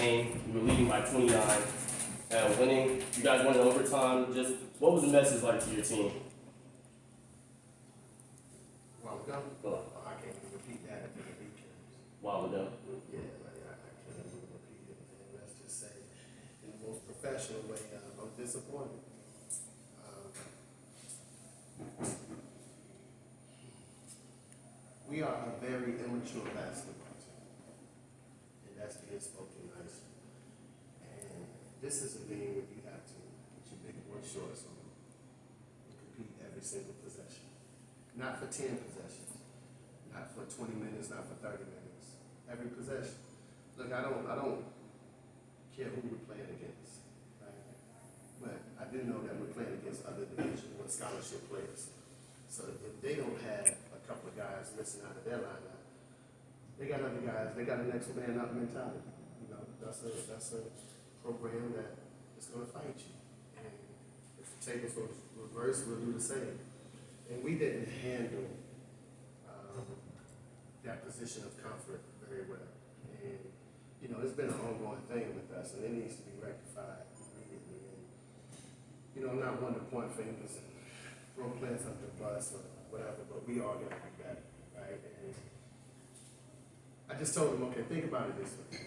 game. We were leading by 29 and winning. You guys won in overtime. Just what was the message like to your team? While ago? Go on. Oh, I can't even repeat that in the weekends. While ago. Yeah, like I can't even repeat it, man. Let's just say, in the most professional way, I'm disappointed. We are a very immature basketball team, and that's being spoken nicely. And this is a game where you have to put your big boy shorts on and compete every single possession. Not for 10 possessions, not for 20 minutes, not for 30 minutes. Every possession. Look, I don't care who we're playing against, right? But I do know that we're playing against other Division I scholarship players. So if they don't have a couple of guys missing out of their lineup, they got other guys. They got a next man up mentality. You know, that's a program that is going to fight you. And if the tables were reversed, we'll do the same. And we didn't handle that position of comfort very well. And you know, it's been an ongoing thing with us, and it needs to be rectified immediately. And you know, I'm not one to point fingers and throw plants up the bus or whatever, but we all got to be better, right? And I just told them, okay, think about it this way.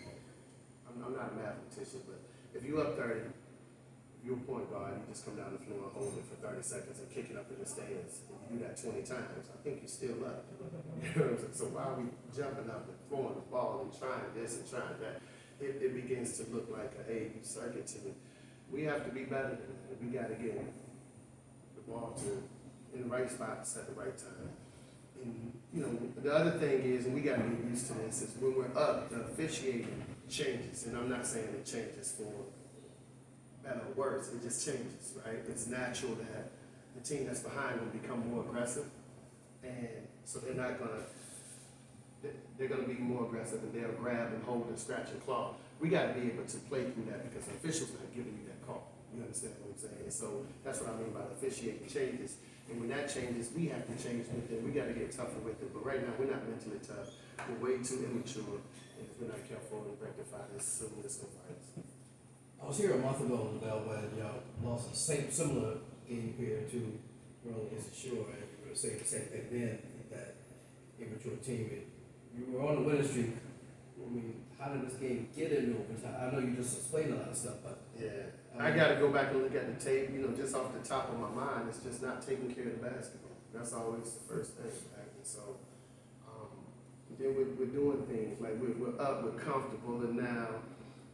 I'm not a mathematician, but if you up 30, if you're a point guard, you just come down the floor and hold it for 30 seconds and kick it up in the stands, and you do that 20 times, I think you're still up. You know what I'm saying? So why are we jumping up and throwing the ball and trying this and trying that? It begins to look like an AAU circuit to me. We have to be better than that. We got to get the ball in the right spots at the right time. And you know, the other thing is, and we got to get used to this, is when we're up, the officiating changes. And I'm not saying it changes for better or worse, it just changes, right? It's natural that the team that's behind will become more aggressive. And so they're going to be more aggressive, and they'll grab and hold and scratch and claw. We got to be able to play through that because the officials are not giving you that call. You understand what I'm saying? So that's what I mean by the officiating changes. And when that changes, we have to change with it. We got to get tougher with it. But right now, we're not mentally tough. We're way too immature. And if we're not careful and rectify this, soon it's going to bite us. I was here a month ago, LeVelle, when y'all lost the similar game period to Norfolk State, and you were saying the same thing then, that immature team. You were on a winning streak. I mean, how did this game get into overtime? I know you just explained a lot of stuff, but yeah, I got to go back and look at the tape. You know, just off the top of my mind, it's just not taking care of the basketball. That's always the first thing, right? And so then we're doing things like we're up, we're comfortable, and now,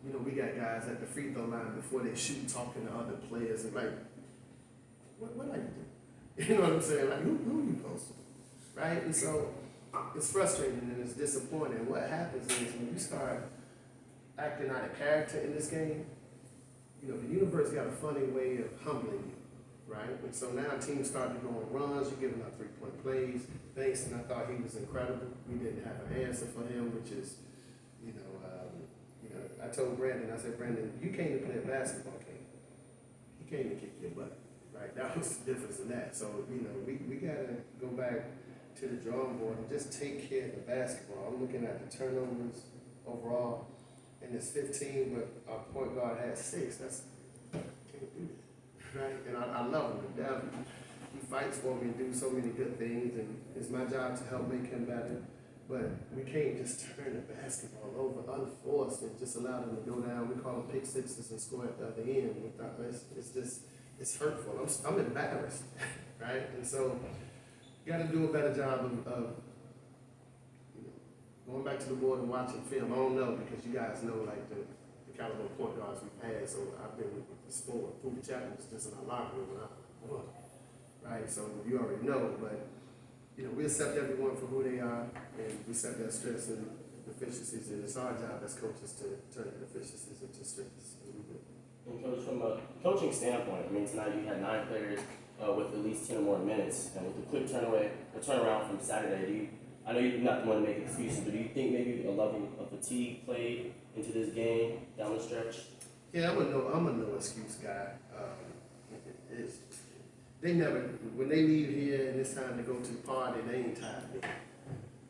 you know, we got guys at the free throw line before they shoot talking to other players and like, what are you doing? You know what I'm saying? Like, who are you close to? Right? And so it's frustrating and it's disappointing. What happens is when you start acting out of character in this game, you know, the universe got a funny way of humbling you, right? And so now teams start to go on runs, you're giving up 3-point plays. Thanks, and I thought he was incredible. We didn't have an answer for him, which is, you know, I told Brandon, I said, Brandon, you came to play a basketball game. He came to kick your butt, right? That was the difference in that. So, you know, we got to go back to the drawing board and just take care of the basketball. I'm looking at the turnovers overall, and it's 15, but our point guard has 6. That's, can't do that, right? And I love him to death. He fights for me and do so many good things, and it's my job to help make him better. But we can't just turn the basketball over unforced and just allow them to go down. We call them pick sixes and score at the other end. It's hurtful. I'm embarrassed, right? And so you got to do a better job of you know, going back to the board and watching film. I don't know because you guys know like the caliber of point guards we've had. So I've been with the sport. Pookie Chapman was just in our locker room when I won, right? So you already know, but you know, we accept everyone for who they are, and we accept their strengths and deficiencies, and it's our job as coaches to turn the deficiencies into strengths. And Coach, from a coaching standpoint, I mean, tonight you had 9 players with at least 10 or more minutes, and with the quick turnaround from Saturday, I know you're not the one to make excuses, but do you think maybe a level of fatigue played into this game down the stretch? Yeah, I'm a no excuse guy. They never, when they leave here and it's time to go to the party, they ain't tired of me.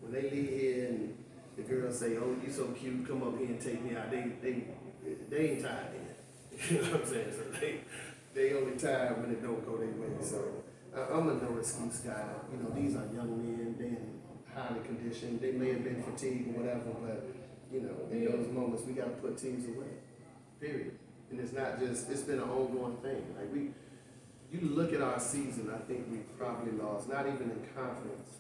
When they leave here and the girls say, "Oh, you so cute, come up here and take me out." They ain't tired yet. You know what I'm saying? So they only tired when it don't go their way. So I'm a no excuse guy. You know, these are young men. They in highly conditioned. They may have been fatigued or whatever, but you know, in those moments, we got to put teams away. Period. And it's not just. It's been an ongoing thing. Like you look at our season. I think we probably lost. Not even in confidence.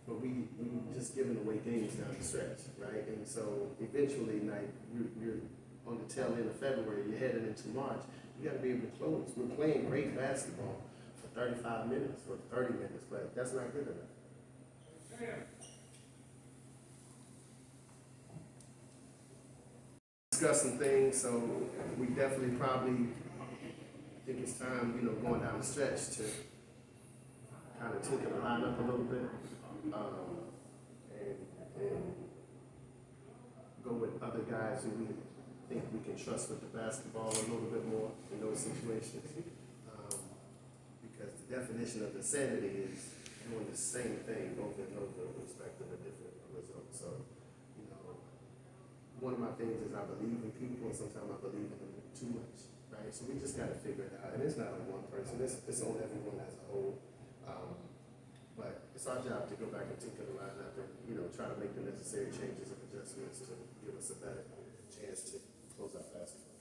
But we just giving away games down the stretch, right? And so eventually, like you're on the tail end of February, you're heading into March. You got to be able to close. We're playing great basketball for 35 minutes or 30 minutes, but that's not good enough. Discuss some things, so we definitely probably think it's time, you know, going down the stretch to kind of tinker the lineup a little bit. And go with other guys who we think we can trust with the basketball a little bit more in those situations. Because the definition of insanity is doing the same thing over and over, expecting a different result. So, you know, one of my things is I believe in people, and sometimes I believe in them too much, right? So we just got to figure it out. And it's not on one person, it's on everyone as a whole. But it's our job to go back and tinker the lineup and, you know, try to make the necessary changes and adjustments to give us a better chance to close out basketball.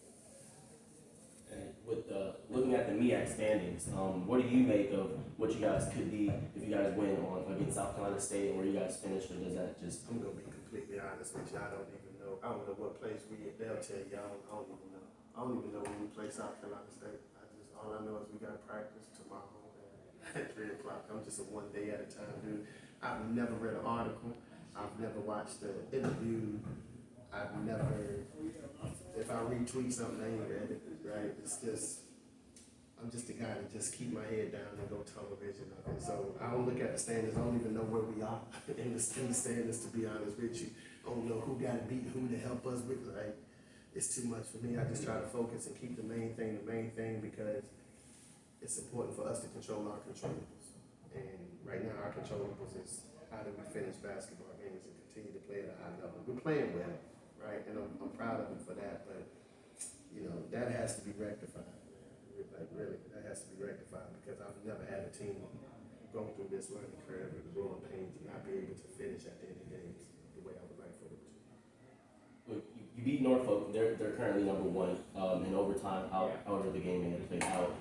And with looking at the MEAC standings, what do you make of what you guys could be if you guys win on against South Carolina State and where you guys finish, or does that just? I'm gonna be completely honest with you. I don't even know. I don't know what place we. They'll tell you. I don't even know. I don't even know when we play South Carolina State. All I know is we got practice tomorrow at 3 o'clock. I'm just a one day at a time dude. I've never read an article. I've never watched an interview. I've never. If I retweet something, I ain't read it. Right? It's just. I'm just a guy to just keep my head down and go tunnel vision of it. So I don't look at the standings. I don't even know where we are in the standings, to be honest with you. I don't know who got to beat who to help us with. Like, it's too much for me. I just try to focus and keep the main thing because it's important for us to control our controllables. And right now, our controllables is how do we finish basketball games and continue to play at a high level. We're playing well, right? And I'm proud of them for that. But, you know, that has to be rectified. Like, really, that has to be rectified because I've never had a team go through this learning curve and growing pains and not be able to finish at the end of games the way I would like for them to. Look, you beat Norfolk. They're currently number one in overtime. However, the game may have played out.